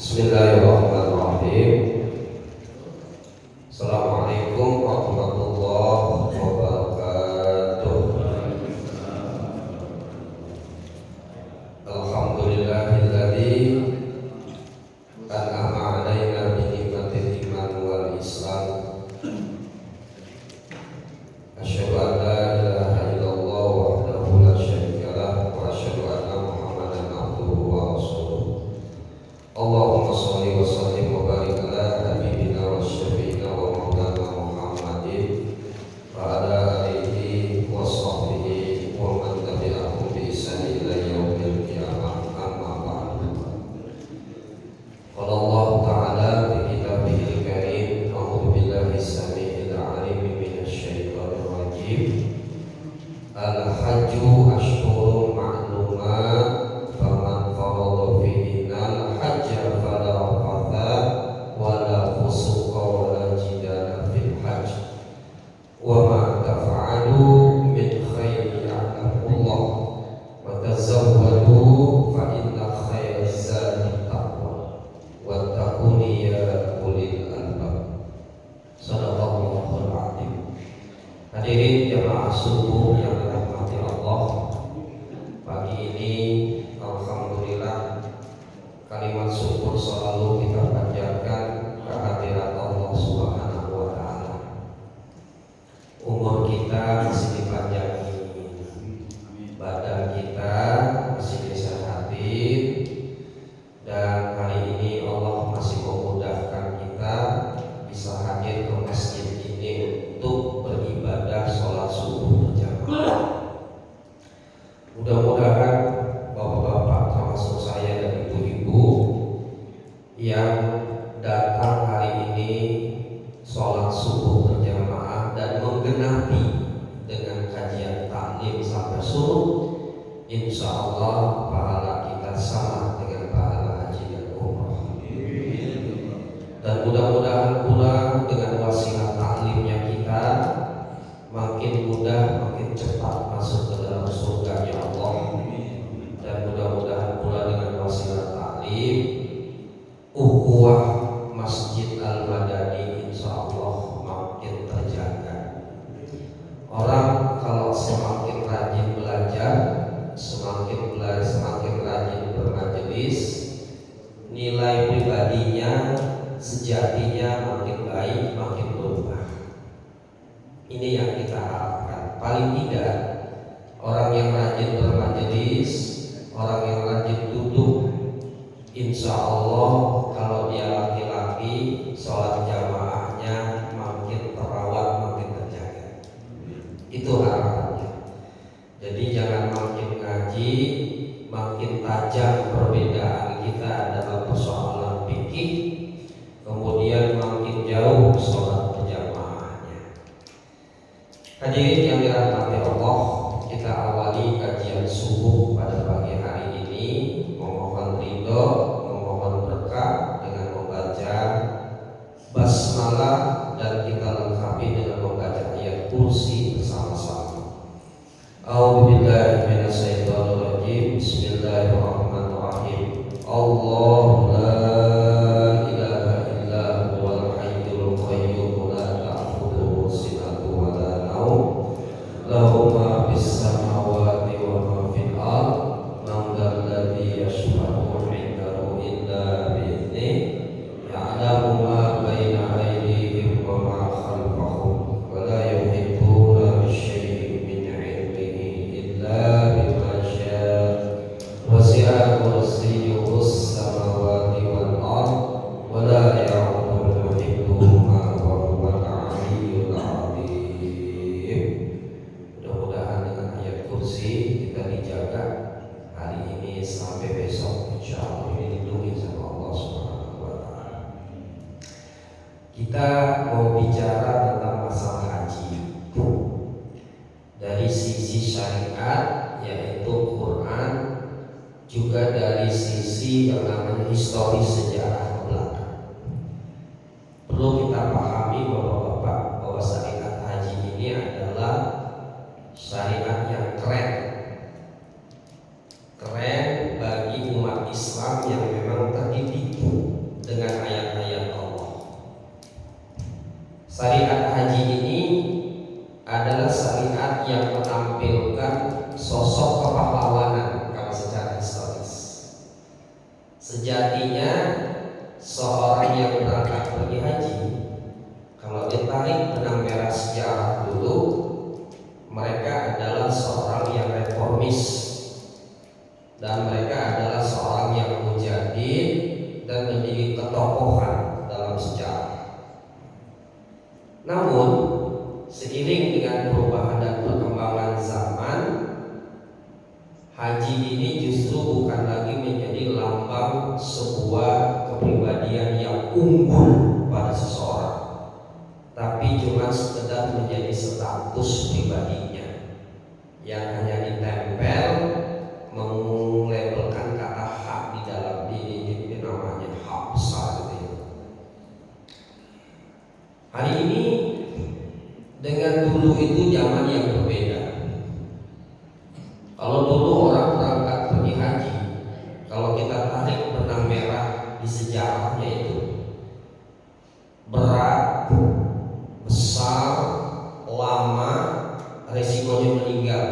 Bismillahirrahmanirrahim. Assalamualaikum warahmatullahi wabarakatuh. Alhamdulillahilladzi an'ama 'alaina bi ni'matil iman wal islam. Asyhadu an la ilaha illallah wahdahu la syarika lah wa asyhadu anna Muhammadan abduhu wa rasuluh. Allahumma sholli wa sallim wa barik ala habibina wa syafi'ina wa maulana Muhammadin wa ala alihi wa sahbihi wa man tabi'ahum bi ihsan ila yaumil qiyamah, amma ba'du. Qala Allah ta'ala fi kitabihil karim, a'udzu billahi samii'il 'aliim minasy syaithanir rajim. Al-hajju ashhurun ma'lumat, faman farada fihinal hajja fala rafatha wala fusuqa wala jidala fil hajj, wa ma taf'alu min khairin ya'lamullah, wa tazawwadu fa inna khairaz zadi taqwa wattaquni ya ulil albab. Shadaqallahul adzim. Hadirin jamaah subuh yang dirahmati Allah, pagi ini alhamdulillah kalimat syukur selalu kita panjatkan kehadirat Allah Subhanahu wa taala. Umur kita masih dipanjangin, badan kita masih disehatin, dan hari ini Allah masih memudahkan kita bisa hadir ke masjid ini untuk beribadah sholat subuh berjamaah. Mudah-mudahan bapak-bapak termasuk saya dan ibu-ibu yang datang hari ini sholat subuh berjamaah dan menggenapi dengan kajian taklim sampai subuh, insya Allah pahala kita sama dengan pahala haji dan umrah. Dan mudah-mudahan pula dengan wasilah taklimnya kita makin mudah, makin cepat masuk ke dalam surganya Allah. Dan mudah-mudahan pula dengan wasilah taklim, ukhuwah Masjid Al-Madani insya Allah makin terjaga. Orang kalau semakin rajin belajar, semakin rajin bermajelis, nilai pribadinya sejatinya makin baik, makin berubah. Ini yang kita harapkan. Paling tidak orang yang rajin bermajelis, orang yang rajin duduk, insya Allah kalau dia laki-laki, sholat jamaahnya makin terawat, makin terjaga. Itu harapannya. Jadi jangan makin ngaji, makin tajam perbedaan kita dalam persoalan fikih, kemudian makin jauh sholat berjamaahnya. Hadirin yang dirahmati Allah, kita awali kajian subuh pada pagi hari ini, memohon ridho, memohon berkah dengan membaca basmalah dan kita lengkapi dengan membaca ayat kursi bersama-sama. A'udzubillahi minasyaitonirrajim. Bismillahirrahmanirrahim. Allahu la ilaha illa huwal hayyul qayyum la ta'khudhuhu sinatun wa la naum, lahu ma fis samawati wa ma fil ard, man dzal ladzi yashfa'u 'indahu illa bi'idhnihi, ya'lamu ma baina aydihim wa ma khalfahum, wa la yuhituna bi syai'in min 'ilmihi illa bima syaa', wasi'a kursiyyuhus samawati wal ard, wa la ya'uduhu hifdhuhuma wa huwal 'aliyyul 'azim. Mudah-mudahan dengan ayat kursi kita dijaga hari ini sampai besok, insya Allah dilindungi sama Allah Subhanahu wa taala. Kita mau bicara tentang masalah haji dari sisi syariat, yaitu Quran, juga dari sisi yang namanya historis sejarah belakang. Perlu kita pahami bapak-bapak bahwa syariat haji ini adalah syariat yang keren bagi umat Islam yang memang terdidik Sejatinya seorang yang berangkat pergi haji, kalau ditarik benang merah sejarah dulu, mereka adalah seorang yang reformis dan mereka adalah seorang yang mujahid dan menjadi ketokohan dalam sejarah. Namun seiring dengan perubahan dan perkembangan zaman, haji ini justru bukan lagi menjadi lambang sebuah kepribadian yang unggul pada seseorang, tapi cuma sekedar menjadi status pribadinya yang hanya ditempel, melabelkan kata hak di dalam diri, namanya hak besar gitu. Hari ini dengan dulu itu zaman yang berbeda. Kalau dulu orang berangkat pergi haji, kalau kita tarik benang merah di sejarahnya itu berat, besar, lama, resikonya meninggal.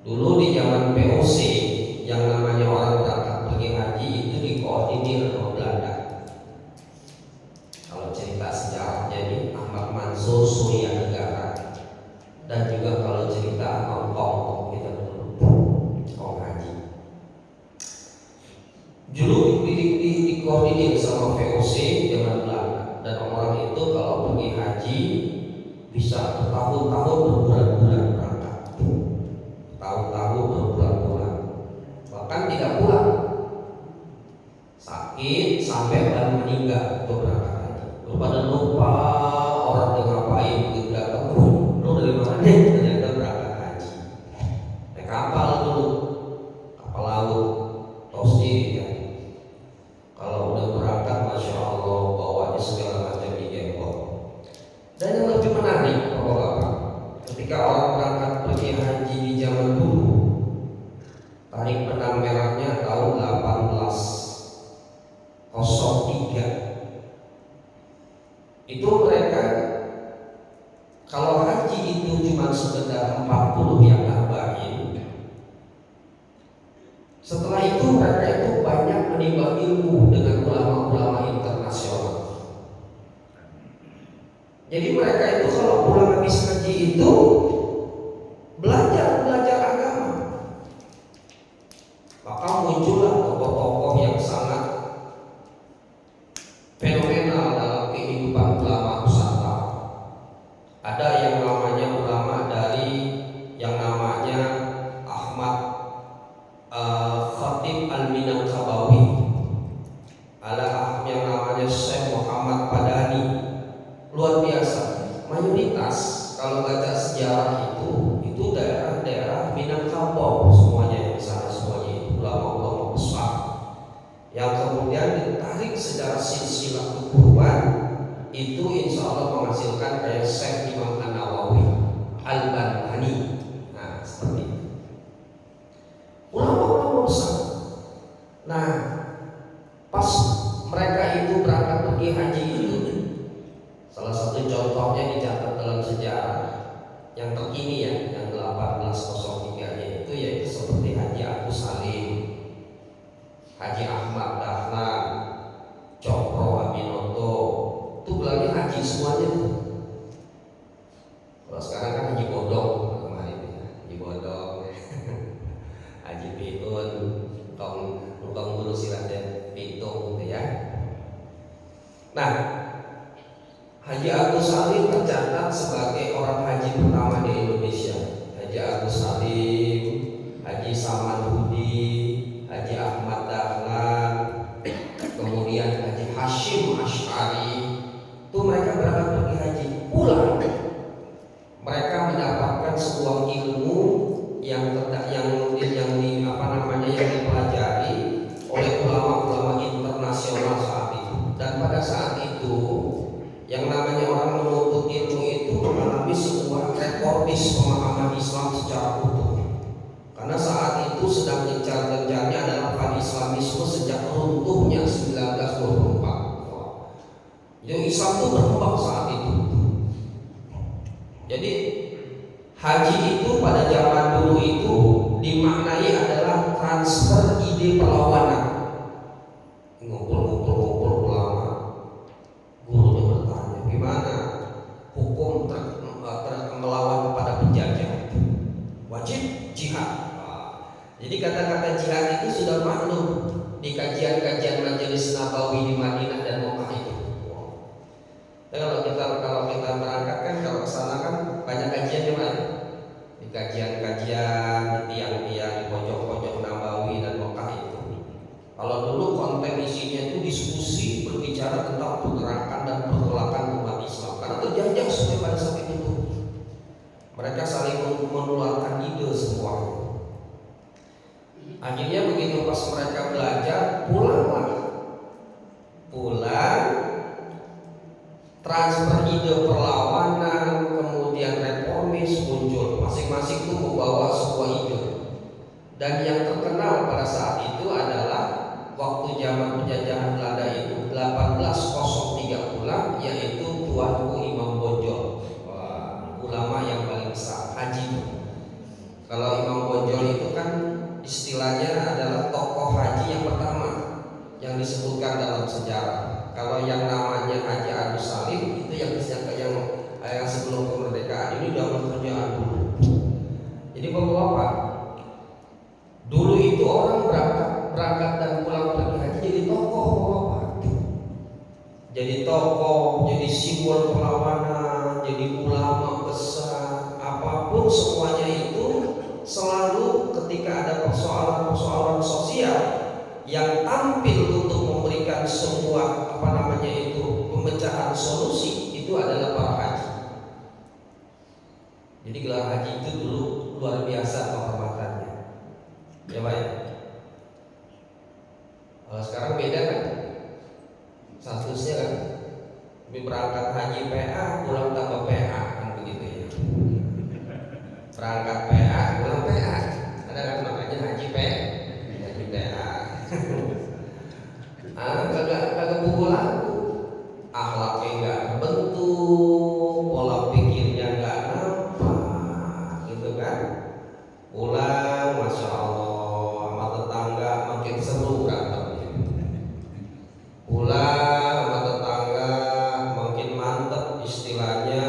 Dulu di zaman POC yang namanya orang berangkat pergi haji itu dikoordinir oleh Belanda. Kalau cerita sejarahnya ini Ahmad Mansur Surya Negara, dan juga kalau cerita Hongkong kita dulu Hong haji. Dulu dikoordinir sama VOC zaman Belanda, dan orang itu kalau pergi haji bisa bertahun-tahun berbulan-bulan berangkat, tahun-tahun berbulan-bulan, bahkan tidak pulang, sakit sampai baru meninggal untuk berangkat haji. Pada lupa orang yang ngapain begitu datang, lu dari mana? Ternyata berangkat haji. Naik kapal dulu, kapal laut, tahu sendiri kan. Kalau udah berangkat, masya Allah, bawanya segala macam digembok. Dan yang lebih menarik, bapak-bapak, ketika orang berangkat pergi haji di zaman dulu, tarik benang merahnya tahun 1803. Itu mereka kalau haji itu cuma sekedar 40 yang nambahin. Setelah itu mereka itu banyak menimba ilmu dengan ulama-ulama internasional. Jadi mereka itu kalau pulang habis haji itu belajar agama. Maka muncullah tokoh-tokoh yang sangat fenomenal dalam kehidupan ulama Nusantara. Ada yang namanya ulama dari yang namanya Ahmad Khatib Al-Minangkabawi, ada yang namanya Syekh Muhammad Padani. Luar biasa. Mayoritas kalau baca sejarah itu daerah-daerah Minangkabau semuanya, yang di sana semuanya itu ulama-ulama besar yang kemudian ditarik secara silsilah keturunan. Itu insya Allah menghasilkan kayak Syekh Imam An-Nawawi, Al-Albani. Nah, seperti itu. Ulama-ulama besar. Nah, pas mereka itu berangkat pergi haji itu, salah satu contohnya dicatat dalam sejarah yang terkini ya, yang 1803 itu yaitu seperti Haji Agus Salim, Haji Ahmad Dahlan, Cokro Aminoto. Itu bilangnya haji semuanya tuh. Kalau sekarang kan haji bodong kemarin ya, haji bodong, haji piun, tukang guru silatnya pitung gitu ya. Nah, Haji Agus Salim tercatat sebagai orang haji pertama di Indonesia. Haji Agus Salim, Haji Samad Hudi, Haji Ahmad Dahlan, kemudian Haji Hashim Ash'ari. Itu mereka berangkat pergi haji, pulang mereka mendapatkan sebuah ilmu yang dipelajari oleh ulama-ulama internasional saat itu. Dan pada saat itu yang namanya orang menuntut ilmu itu mengalami sebuah reformis pemahaman Islam secara utuh. Karena saat itu sedang gencar-gencarnya adalah pan-Islamisme sejak runtuhnya 1924. Jadi Islam itu berkembang saat itu. Jadi haji itu pada zaman dulu itu dimaknai adalah transfer studi perlawanan. Ngumpul-ngumpul ulama, gurunya bertanya, gimana hukum melawan pada penjajah? Wajib jihad. Jadi kata-kata jihad itu sudah maklum di kajian-kajian Majelis Nabawi di Madinah dan Mekah itu. Kalau kita berangkat kan, kalau ke sana kan banyak kajian di mana? Di kajian-kajian di tiang-tiang di pojok-pojok Nabawi dan Mekah itu. Kalau dulu konten isinya itu diskusi berbicara tentang pergerakan dan pergolakan umat Islam, karena terjajah semua pada saat itu. Mereka saling mengeluarkan ide semua. Akhirnya begitu pas mereka belajar, pulang, transfer ide perlawanan, kemudian reformis muncul. Masing-masing itu membawa sebuah ide. Dan yang terkenal pada saat itu adalah waktu zaman penjajahan Belanda itu 1803 yaitu Tuanku Imam Bonjol, ulama yang paling besar, haji. Kalau Imam Bonjol itu kan istilahnya adalah tokoh haji yang pertama yang disebutkan dalam sejarah. Kalau yang namanya Haji Agus Salim itu yang sebelum kemerdekaan, ini dalam kerjaan dulu. Jadi Bapak-bapak, dulu itu orang berangkat dan pulang pergi haji jadi tokoh, Bapak. Jadi tokoh, jadi simbol perlawanan, jadi ulama besar, apapun semuanya itu selalu ketika ada persoalan-persoalan sosial yang tampil untuk memberikan sebuah pemecahan solusi, itu adalah para haji. Jadi gelar haji itu dulu luar biasa kehormatannya, ya Pak ya. Kalau sekarang beda kan statusnya kan, berangkat haji PA pulang tambah PA kan begitu ya. Berangkat PA pulang PA, ada kan namanya haji PA. Kagak pulang, akhlaknya nggak terbentuk, pola pikirnya nggak nampak, gitu kan? Pulang, masya Allah, sama tetangga makin seru berantemnya. Pulang sama tetangga makin mantep istilahnya,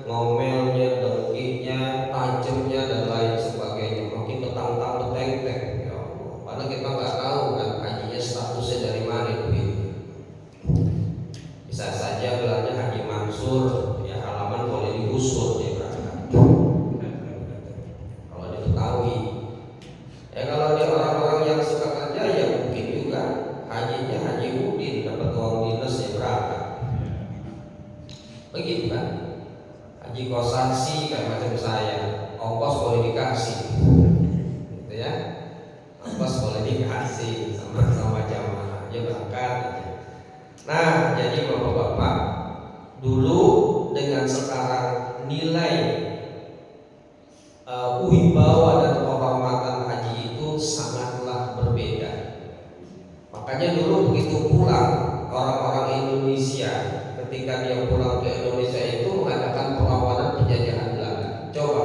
ngomelnya, dengkinya, tajamnya dan lain sebagainya, makin betang-betang beteng-teng. Ya Allah, karena kita nggak tahu kan hajinya statusnya dari mana itu. Bisa saja gelarnya Haji Mansur, ya halaman boleh digusur dia berangkat. Kalau diketahui, ya kalau dia orang-orang yang suka kerja ya mungkin juga hajinya Haji Udin, dapat uang dinas ya berangkat. Begitu kan? Haji Kosasi kayak macam saya, ongkos boleh dikasih, gitu ya. Ongkos boleh dikasih sama jamaah, dia berangkat aja. Nah, jadi Bapak-bapak, dulu dengan sekarang nilai wibawa dan kehormatan haji itu sangatlah berbeda. Makanya dulu begitu pulang orang-orang Indonesia, ketika dia pulang ke Indonesia itu mengadakan perlawanan penjajahan Belanda. Coba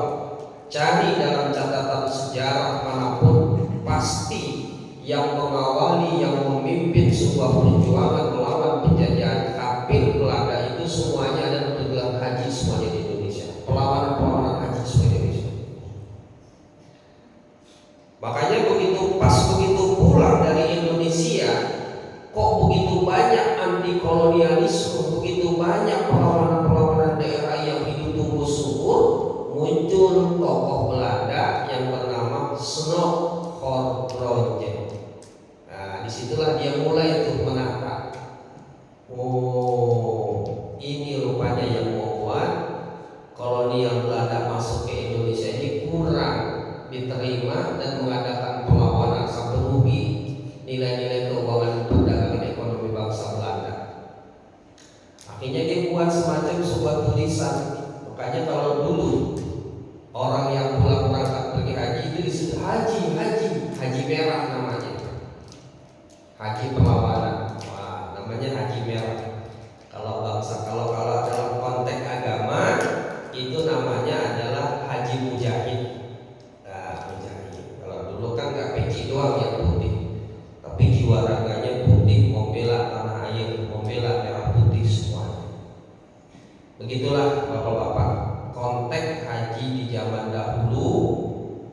cari dalam catatan sejarah manapun, pasti yang mengawali, yang memimpin sebuah perjuangan melawan penjajahan kafir Belanda itu semuanya ada bergelar haji semuanya di Indonesia. Perlawanan haji semua di Indonesia. Makanya begitu pulang dari Indonesia, kok begitu banyak anti kolonialisme, begitu banyak perlawanan daerah yang hidup tumbuh subur, muncul tokoh Belanda yang bernama Snokhorbrogje. Disitulah dia mulai untuk menata. Oh, ini rupanya yang membuat kolonial Belanda masuk ke Indonesia ini kurang diterima dan mengadakan perlawanan sampai rugi nilai-nilai keuangan perdagangan ekonomi bangsa Belanda. Akhirnya dia buat semacam sebuah tulisan. Makanya kalau dulu orang yang pulang berangkat pergi haji itu disebut haji merah namanya. Haji perlawanan, namanya haji merah. Kalau dalam konteks agama itu namanya adalah haji mujahid. Mujahid. Kalau dulu kan nggak peci doang yang putih, jiwa raganya putih, membela tanah air, membela merah putih semuanya. Begitulah Bapak-bapak, konteks haji di zaman dahulu,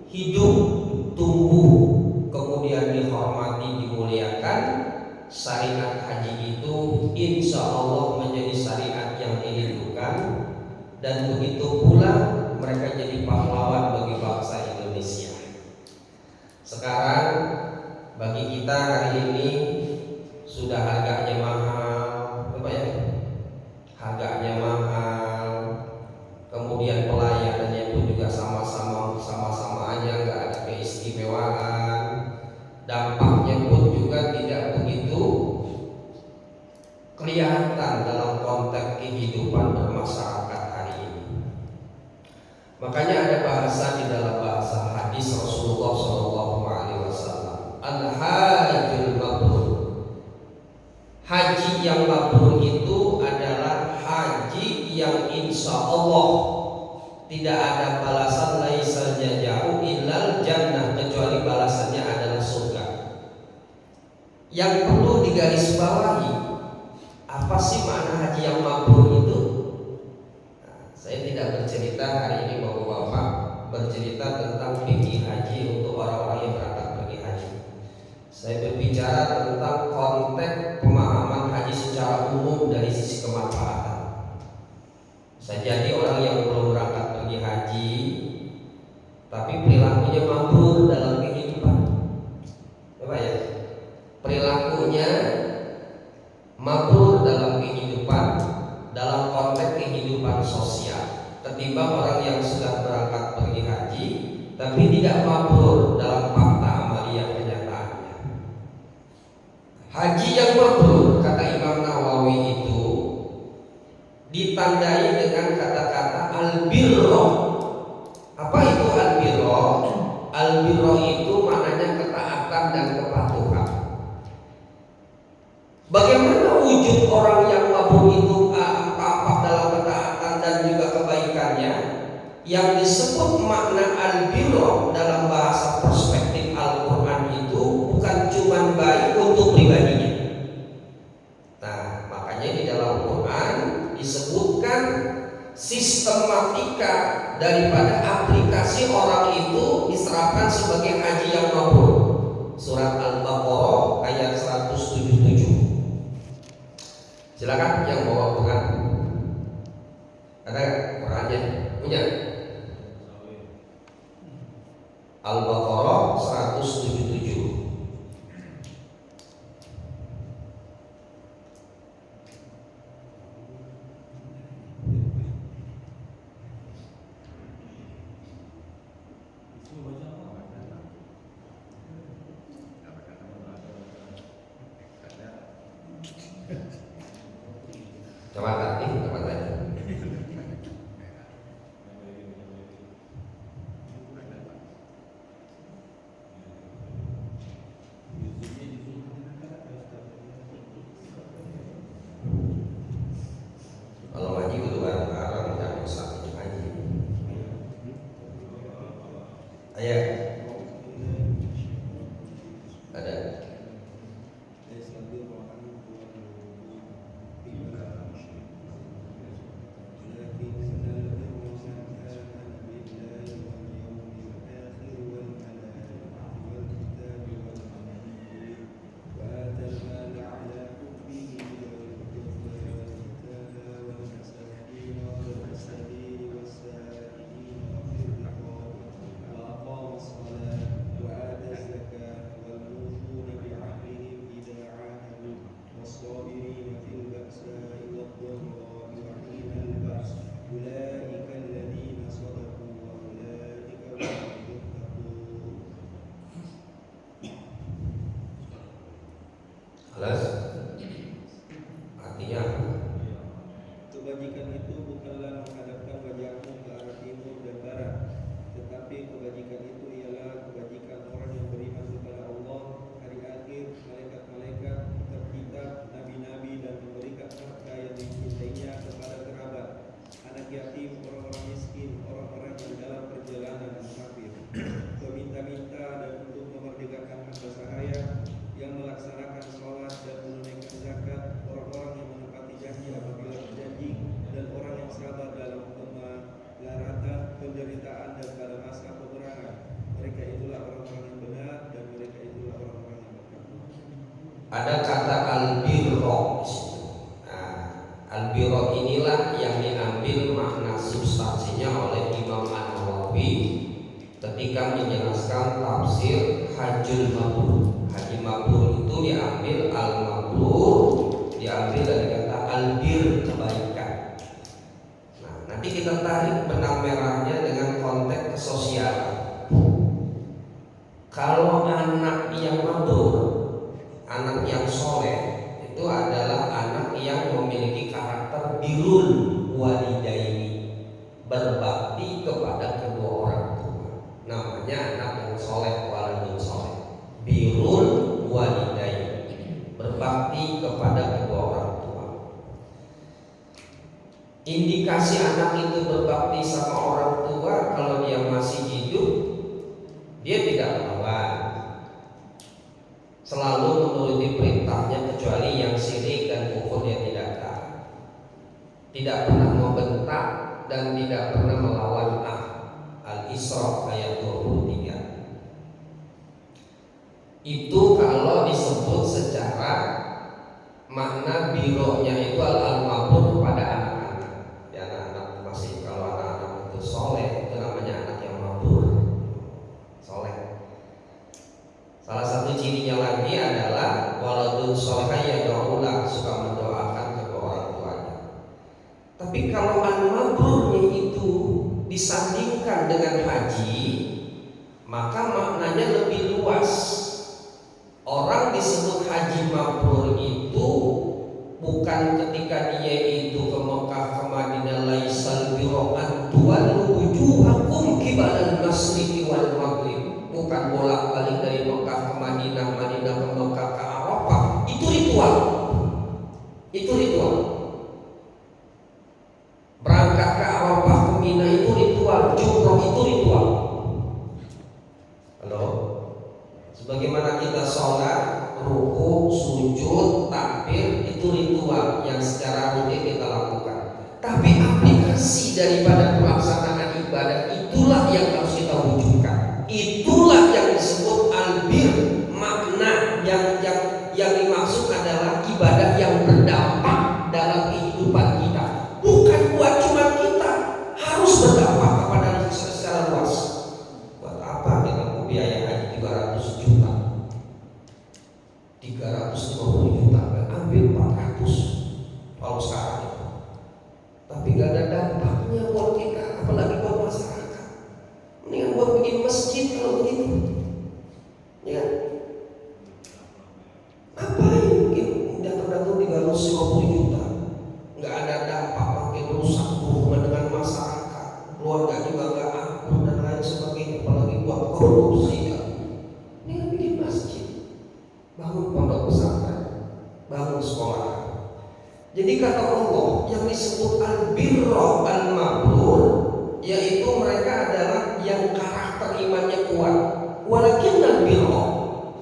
hidup, tumbuh, kemudian dihormati, dimuliakan. Syariat haji itu insya Allah menjadi syariat yang dirindukan, dan begitu pula mereka jadi pahlawan bagi bangsa Indonesia. Sekarang bagi kita hari ini sudah harganya mahal, apa ya? Harganya mahal, kemudian pelayanannya pun juga sama-sama aja, nggak ada keistimewaan. Dampaknya pun juga tidak begitu kelihatan dalam konteks kehidupan bermasyarakat hari ini. Makanya ada bahasa di dalam bahasa hadis Rasulullah SAW, al-hajjul mabrur. Haji yang mabrur itu adalah haji yang insya Allah tidak ada balasan laisa jaza'u illal jannah, kecuali balasannya adalah surga. Yang perlu digarisbawahi, apa sih makna haji yang mabrur itu? Saya tidak bercerita hari ini Bapak-bapak, bercerita tentang fikih haji untuk orang-orang yang berangkat pergi haji. Saya berbicara tentang konteks pemahaman haji secara umum dari sisi kemanfaatan. Bisa jadi orang yang belum berangkat pergi haji tapi perilakunya mabrur dalam kehidupan. Coba ya, perilakunya mabrur dalam kehidupan, dalam konteks kehidupan sosial, ketimbang orang yang sudah berangkat pergi haji tapi tidak mabrur dalam fakta amaliyah kenyataannya. Haji yang mabrur, kata Imam Nawawi, itu ditandai dengan kata-kata al-birro. Apa itu al-birro? Al-birro itu maknanya ketaatan dan kepatuhan. Bagaimana wujud orang yang mabrur itu apa dalam ketaatan dan juga kebaikannya? Yang disebut makna al-birro dalam bahasa perspektif Al-Quran itu bukan cuma baik untuk pribadinya. Nah, makanya di dalam Quran disebutkan sistematika daripada aplikasi orang itu diserapkan sebagai haji yang mabrur. Surat Al-Baqarah ayat 177. Silakan yang bawa Quran. Ada Qurannya? Punya? Al-Baqarah 177. Coba tadi, coba tadi. Kalau ngaji itu bareng-bareng, jangan usah ngaji. Ayo. Ada. Jelas? Artinya kebajikan itu bukanlah menghadapkan wajahmu ke arah timur dan barat, tetapi kebajikan itu ialah kebajikan orang yang beriman kepada Allah, hari akhir, malaikat-malaikat, kitab, nabi-nabi, dan memberikan harta yang dicintainya kepada kerabat, anak yatim, orang-orang miskin, orang-orang yang dalam perjalanan musafir, peminta-minta, dan untuk memerdekakan harta sahaya yang melaksanakan ada kata albirro di situ. Nah, albirro inilah yang diambil makna substansinya oleh Imam An-Nawawi ketika menjelaskan tafsir Hajjul Mabrur. Haji mabrur itu diambil al-mabrur, diambil dari kata albir, kebaikan. Nah, nanti kita tarik benang merahnya dengan konteks kesosialan. Kalau anak yang mabrur, anak yang soleh, itu adalah anak yang memiliki karakter birrul walidaini, berbakti kepada kedua orang tua. Namanya anak yang soleh, waladun soleh. Birrul walidaini, berbakti kepada kedua orang tua. Indikasi anak itu berbakti sama orang tua kalau dia masih hidup, dia tidak melawan, selalu menuruti perintahnya kecuali yang syirik dan kufur dia tidak taat, tidak pernah membentak dan tidak pernah melawan. Al-Isra ayat 23. Itu kalau disebut secara makna bironya itu al-mabrur kepada anak-anak. Ya, anak-anak masih, kalau anak-anak itu soleh itu namanya anak yang mabrur, soleh. Salah satu cirinya lagi adalah waladun soleh yang doa, suka mendoakan kedua orang tuanya. Tapi kalau al-mabrurnya itu disandingkan dengan haji, maka maknanya lebih luas. Orang disebut haji mabrur itu bukan ketika dia itu ke Mekah, ke Madinah, laisal birra an tuwallu wujuhakum qibalal masyriqi wal maghrib, bukan bolak-balik dari Mekah ke Madinah, Madinah ke Mekah ke Arafah. Itu ritual. Itu ritual. Berangkat ke Arafah ke Mina itu ritual, jumroh itu ritual. Halo? Sebagaimana kita sholat, ruku, sujud, takbir, itu ritual yang secara rutin kita lakukan. Tapi aplikasi daripada pelaksanaan ibadah itulah yang harus kita wujudkan. Itulah yang disebut albir. Makna yang dimaksud adalah ibadah yang berdampak dalam kehidupan kita. Bukan buat cuma kita, harus berdampak kepada secara luas. Buat apa kita mau biaya haji 300 juta, 350 juta, ambil 400 kalau sekarang itu. Tapi gak ada dampaknya buat kita, apalagi buat masyarakat. Mendingan buat bikin masjid kalau begitu, ya. Ngapain bikin datang-datang 350 juta, nggak ada dampak, makin rusak hubungan dengan masyarakat, keluarga juga nggak akur dan lain sebagainya, apalagi buat korupsi. Ya. Ini bikin masjid, bangun pondok pesantren, bangun sekolah. Jadi kata Allah yang disebut al-birra al-mabrur, yaitu mereka adalah yang karakter imannya kuat. Walakin al-birra,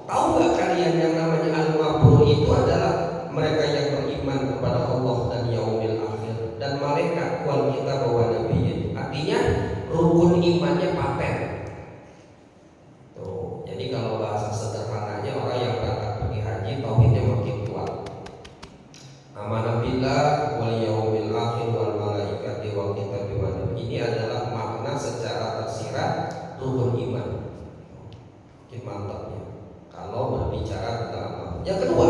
tahu nggak kalian yang namanya al-mabrur itu adalah mereka yang beriman kepada Allah dan yaumil akhir dan malaikat wal kitab wa nabiyyin. Artinya rukun imannya paten. Tuh, jadi kalau bahasa sederhananya orang yang berangkat pergi haji tauhidnya makin kuat. Amanah billah wal yaumil akhir wal malaikati wal kitab wa nabiyyin. Ini adalah makna secara tersirat rukun iman. Makin mantapnya kalau berbicara tentang apa. Yang kedua,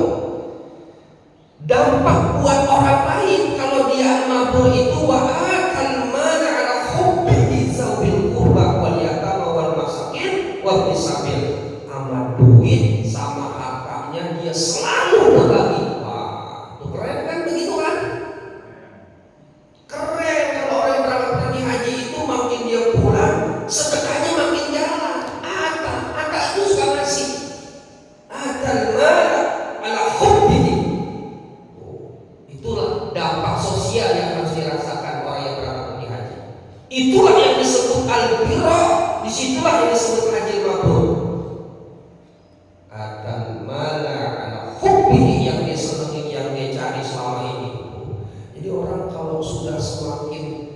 dampak buat orang lain kalau dia mabrur itu wa'akal mana ala hubbihi zawil qurba wal yatama wal masakin wa bisabil. Sama duit sama hartanya dia selalu berbagi. Wah, itu keren kan begitu kan? Keren kalau orang yang berangkat pergi haji itu makin dia pulang sedekahnya makin jalan. Ada itu suka ngasih. Akal mana ala hubbihi. Itulah dampak sosial yang harus dirasakan orang yang berangkat pergi haji. Itulah yang disebut al-birra, disitulah yang disebut haji mabrur. Akan mana anak hubbihi yang dia senangi, yang dia cari selama ini. Jadi orang kalau sudah semakin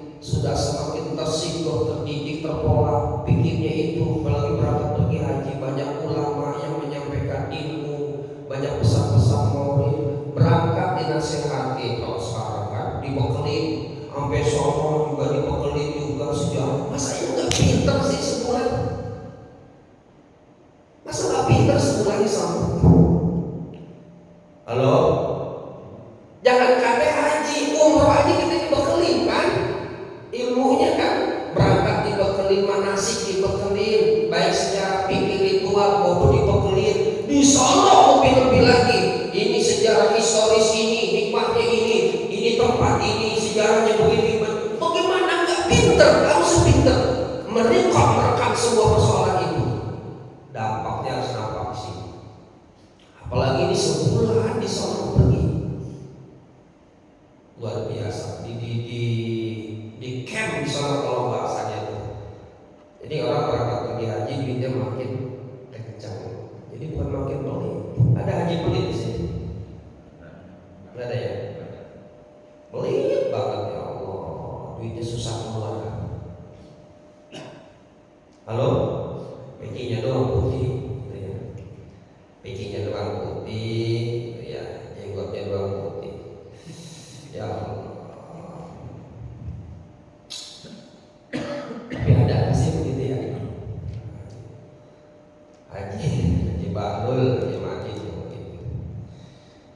tersinggung, terdidik, terpola pikirnya itu, apalagi berangkat pergi haji, banyak ulama yang menyampaikan ilmu, banyak pesan-pesan dinasehati kalau sekarang kan dibekelin sampai sono juga dibekelin juga sejarah. Masa itu nggak pinter sih sebulan? Masa nggak pinter sebulan di sana? Halo? Jangan kata haji, umroh aja kita dibekelin kan? Ilmunya kan berangkat dibekelin, manasik dibekelin, baik secara pikir ritual maupun dibekelin. Di sana lebih lagi. Ini sejarah historis ini, hikmahnya ini tempat ini, sejarahnya begini. Bagaimana nggak pinter? Harus pinter merekam sebuah persoalan itu. Dampaknya harus nampak di sini. Apalagi ini sebulan di sana pergi, luar biasa. Di camp di sana kalau bahasanya itu. Jadi orang berangkat pergi haji duitnya makin kencang. Jadi bukan makin pelit. Ada haji pelit di sini? Nggak ada ya? Pelit banget ya Allah. Duitnya susah keluar. Halo? Pekinya doang putih, gitu ya. Pekinya doang putih, gitu ya. Jenggotnya doang putih. Ya Allah. Tapi ada sih begitu ya. Haji Bahlul, Haji Majid begitu.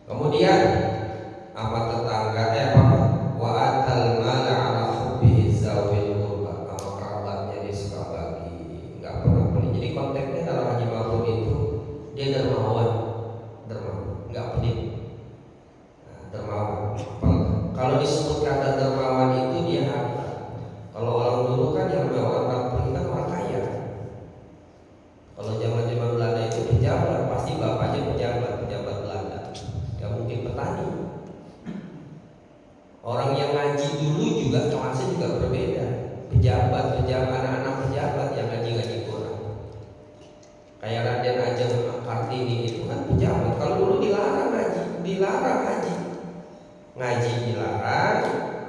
Kemudian apa tetangga wa atal mala ala hubbihi zawil qurba, sama kerabatnya dia suka bagi, nggak pernah pelit. Jadi konteksnya kalau Haji Mabrur itu dia dermawan, nggak pelit. Nah, dermawan. Kalau disebut kata dermawan itu dia apa? Kalau orang dulu kan yang orang pelit kan orang kaya. Kalau zaman Belanda itu pejabat, pasti bapaknya pejabat Belanda. Gak mungkin petani. Orang yang ngaji dulu juga kelasnya juga berbeda. Pejabat, anak-anak pejabat yang ngaji Quran. Kayak Raden Ajeng Kartini itu kan pejabat. Kalau dulu dilarang haji. Ngaji dilarang,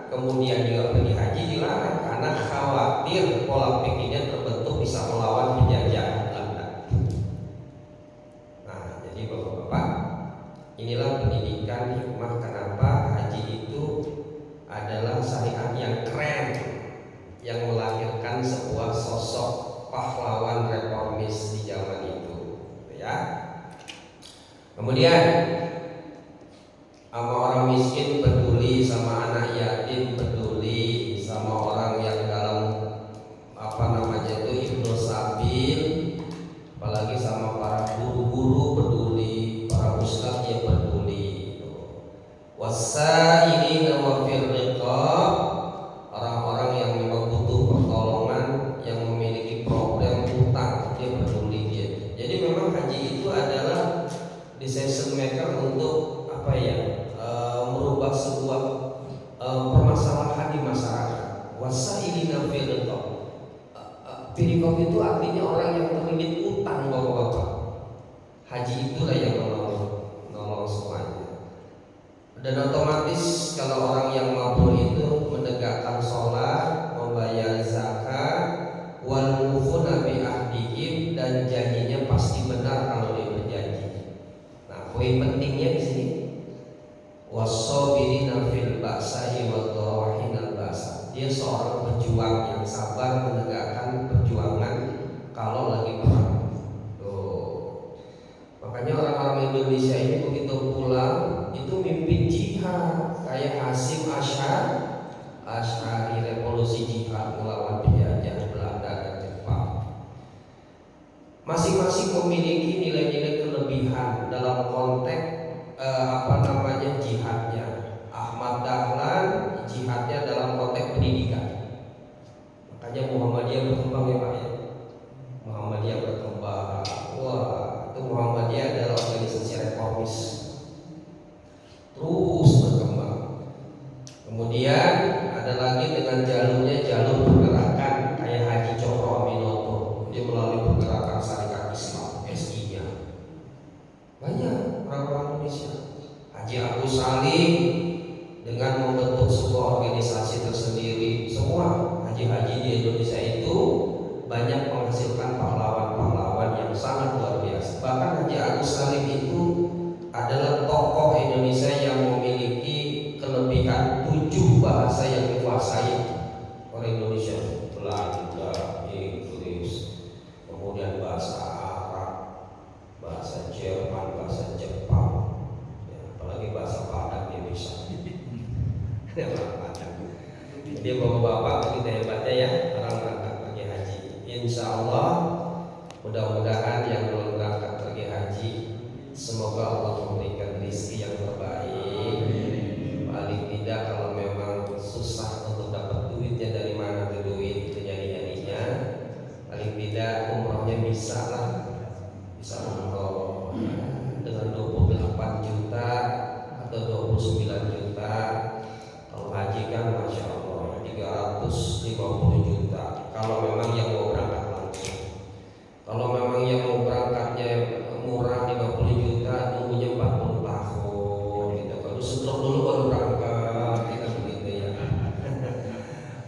kemudian juga pergi haji dilarang karena khawatir pola pikirnya terbentuk bisa melawan penjajahan Belanda. Nah, jadi Bapak-bapak, inilah pendidikan hikmah kenapa haji itu adalah syariat yang keren, yang melahirkan sebuah sosok pahlawan reformis di zaman itu, ya. Kemudian sama orang miskin peduli, sama anak yatim peduli, sama orang yang dalam itu ibnu sabil, apalagi sama para guru-guru peduli, para ustadz yang peduli. Wasailina wa fil riqab, orang-orang yang memang butuh pertolongan, yang memiliki problem hutang, dia peduli dia. Jadi memang haji itu adalah decision maker untuk merubah sebuah permasalahan di masyarakat. Wasailina fil riqab. Firikob itu artinya orang yang terlilit utang, bapak-bapak. Haji itulah yang menolong semuanya. Dan otomatis kalau orang yang mampu itu menegakkan sholat, membayar zakat, wal mufuna bi ahdihim, dan janjinya pasti benar kalau dia berjanji. Nah, poin pentingnya di sini was-sabirina fil ba'sa'i wad-dharahina al-ba'sa. Dia seorang pejuang yang sabar menegakkan perjuangan kalau lagi perang. Makanya orang-orang Indonesia ini begitu pulang itu mimpi jihad, kayak Hasyim Asy'ari revolusi jihad melawan penjajah Belanda dan Jepang. Masing-masing memiliki nilai-nilai kelebihan dalam konteks jihadnya. Ahmad Dahlan jihadnya dalam konteks pendidikan. Makanya Muhammadiyah berkembang ya Pak ya. Muhammadiyah berkembang. Wah, itu Muhammadiyah adalah organisasi reformis. Terus berkembang. Kemudian ada lagi dengan jalur pergerakan kayak Haji Cokro Aminoto. Dia melalui pergerakan Syarikat Islam SI-nya. Banyak orang-orang Indonesia. Haji Agus Salim dengan membentuk sebuah organisasi tersendiri. Semua haji-haji di Indonesia itu banyak menghasilkan pahlawan-pahlawan yang sangat luar biasa. Bahkan Haji Agus Salim itu adalah tokoh Indonesia yang memiliki Jadi bapak-bapak begitu hebatnya ya orang berangkat pergi haji. Insya Allah mudah-mudahan yang belum berangkat pergi haji, semoga Allah memberikan rezeki yang terbaik. Paling tidak kalau memang susah untuk dapat duitnya, dari mana tuh duit itu jadi-jadinya, paling tidak umrohnya bisa lah, bisa umroh dengan 28 juta atau 29 juta. Kalau haji kan Masya Allah 350 juta kalau memang yang mau berangkat langsung. Kalau memang yang mau berangkatnya murah 50 juta, tunggunya 40 tahun gitu. Kalau stroke dulu baru berangkat kita begitu ya.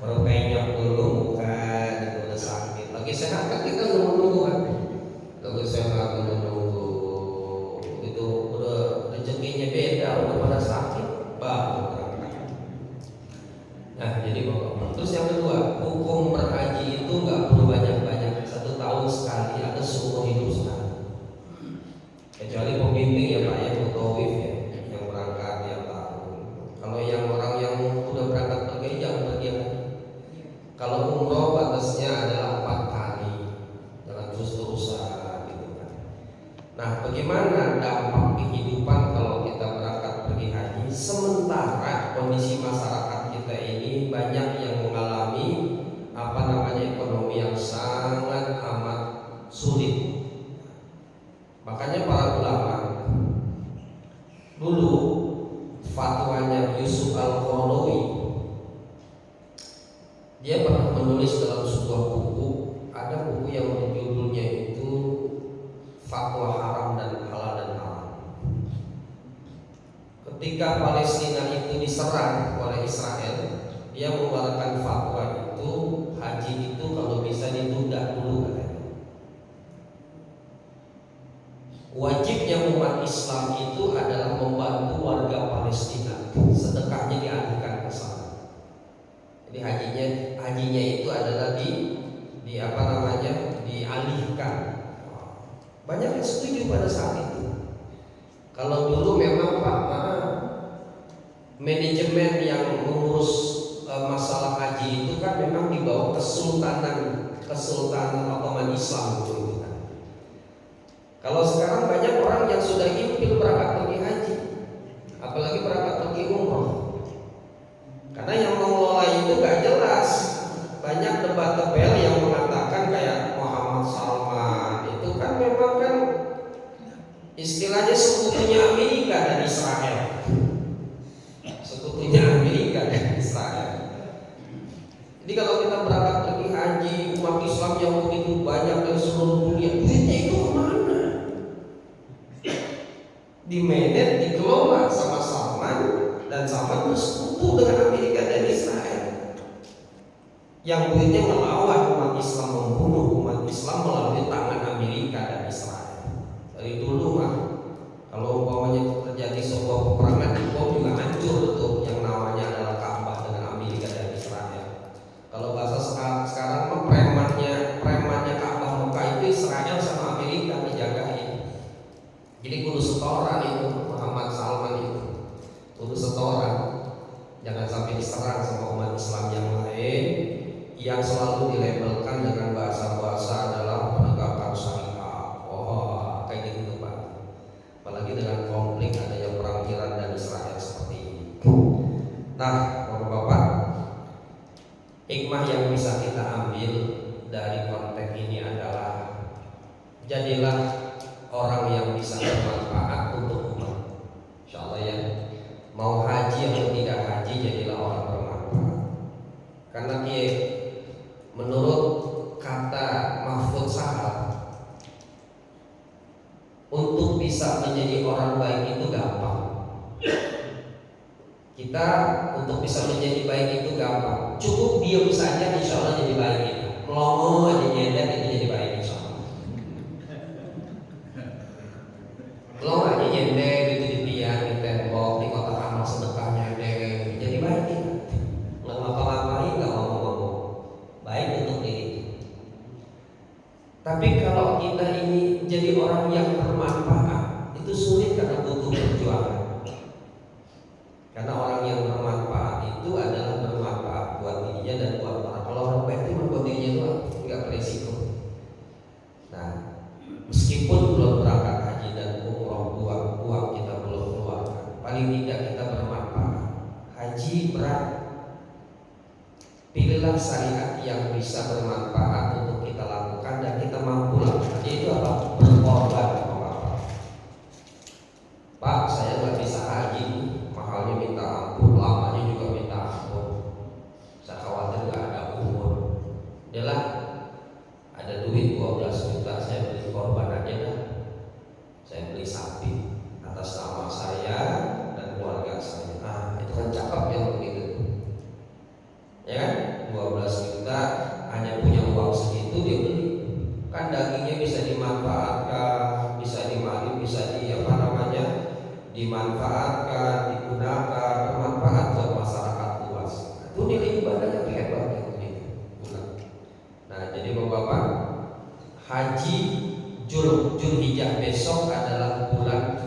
Baru penyok dulu muka gitu, udah sakit. Lagi sehat kan kita nunggu kan. Lagi sehat nunggu itu udah rezekinya beda, udah pada sakit baru berangkat. Nah jadi bapak. Terus yang kedua, hukum berhaji itu nggak perlu banyak-banyak, 1 tahun sekali atau seumur hidup sekali. Kecuali pembimbing ya Pak ya, mutawif ya, yang berangkat tiap tahun. Kalau yang orang yang udah berangkat pergi jangan pergi lagi. Kalau umroh batasnya adalah 4 kali, jangan terus-terusan gitu kan. Nah bagaimana dampak kehidupan kalau kita berangkat pergi haji, sementara kondisi masyarakat kita ini banyak yang mengalami ekonomi yang sangat amat sulit. Makanya para ulama dulu, fatwanya Yusuf Al-Qaradawi, dia pernah menulis dalam sebuah buku, ada buku yang judulnya itu Fatwa Haram dan Halal dan Haram. Ketika Palestina itu diserang oleh Israel, dia mengeluarkan fatwa itu, haji itu kalau bisa ditunda dulu katanya. Wajibnya umat Islam itu adalah membantu warga Palestina, sedekahnya dialihkan ke sana. Jadi hajinya itu adalah dialihkan. Banyak yang setuju pada saat itu. Kalau dulu memang manajemen yang mengurus masalah haji itu kan memang di bawah Kesultanan Ottoman Islam gitu kan. Kalau sekarang banyak orang yang sudah impil berangkat pergi haji, apalagi berangkat pergi umroh. Karena yang mengelola itu gak jelas. Banyak debat-tebel yang mengatakan kayak Muhammad Salman itu kan memang kan istilahnya sekutunya Amerika dan Israel. Sekutunya Amerika dan Israel. Jadi kalau kita berangkat pergi haji, umat Islam yang begitu banyak dari seluruh dunia, duitnya itu kemana? Dimanage, dikelola sama Salman, dan Salman bersekutu dengan Amerika dan Israel. Yang duitnya melawan umat Islam, membunuh umat Islam melalui tangan Amerika dan Israel. Dari dulu kalau umpamanya terjadi sebuah peperangan, juga hancur tuh yang namanya adalah Ka'bah dengan Amerika dan Israel. Kalau bahasa sekarang premannya Ka'bah Mekah itu Israel sama Amerika dijagain. Jadi kudu setoran itu Muhammad Salman itu, kudu setoran, jangan sampai diserang sama umat Islam yang lain yang selalu dilabelkan dengan bahasa-bahasa adalah penegakan syariat. Oh, kayak gitu Pak. Apalagi dengan konflik adanya perang Iran dan Israel seperti ini. Nah, Bapak-bapak, hikmah yang bisa kita ambil dari konteks ini adalah jadilah orang yang bisa bermanfaat untuk umat. Insyaallah ya. Mau haji atau tidak haji, jadilah orang bermanfaat. Karena menurut kata Mahfud Sahab, untuk bisa menjadi orang baik itu gampang. Kita untuk bisa menjadi baik itu gampang. Cukup diam saja, insya Allah jadi baik kita. Melongo aja nyender itu jadi baik insya Allah. Melongo aja nyender gitu di tiang, di tembok, di kotak amal sedekah nyender, jadi baik kita. Nggak ngapa-ngapain, nggak ngomong-ngomong. Baik untuk diri. Tapi kalau kita ini jadi orang yang bermanfaat, itu sulit karena butuh perjuangan. Karena orang yang bermanfaat itu adalah bermanfaat buat putra, pilihlah syariat yang bisa bermanfaat untuk kita lakukan dan kita mampu lakukan. Itu apa? Berkorban sama Bapak. Pak, saya nggak bisa haji, mahalnya minta ampun, lamanya juga minta ampun. Saya khawatir nggak ada umur. Adalah ada duit 12 juta, saya beli korban aja dah. Saya beli sapi atas nama saya dan keluarga saya. Nah, itu kan cakep yang begitu. Ya kan? 12 juta hanya punya uang segitu dia beli. Kan dagingnya bisa dimanfaatkan, bisa dimakan, bisa dimanfaatkan, digunakan, bermanfaat buat masyarakat luas. Itu nilai ibadahnya hebat ya begitu. Nah, jadi Bapak, haji Zulhijjah besok adalah bulan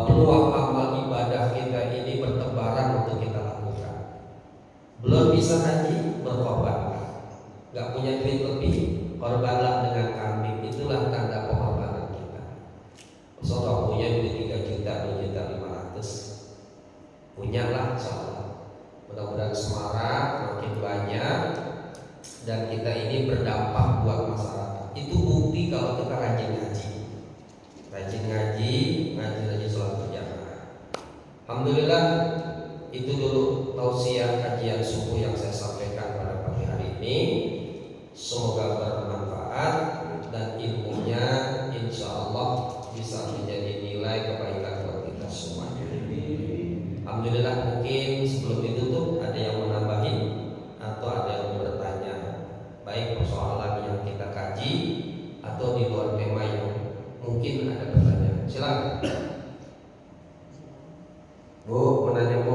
peluang amal ibadah kita ini bertebaran untuk kita lakukan. Belum bisa haji, berkorbanlah. Gak punya duit lebih, korbanlah dengan kambing. Itulah tanda pengorbanan kita. Soalnya punya duit 3 juta, 2 juta 500, punyalah insyaallah. Mudah-mudahan semarak, makin banyak, dan kita ini berdampak buat masyarakat. Itu bukti kalau kita rajin ngaji, rajin sholat berjamaah. Alhamdulillah, itu dulu tausiah kajian subuh yang saya sampaikan pada pagi hari ini. Semoga bermanfaat dan ilmunya insya Allah bisa menjadi nilai kebaikan buat kita semuanya. Alhamdulillah, mungkin sebelum ditutup ada yang menambahin atau ada yang bertanya, baik persoalan yang kita kaji atau di luar tema yang mungkin ada pertanyaan. Silakan. Bu, menanya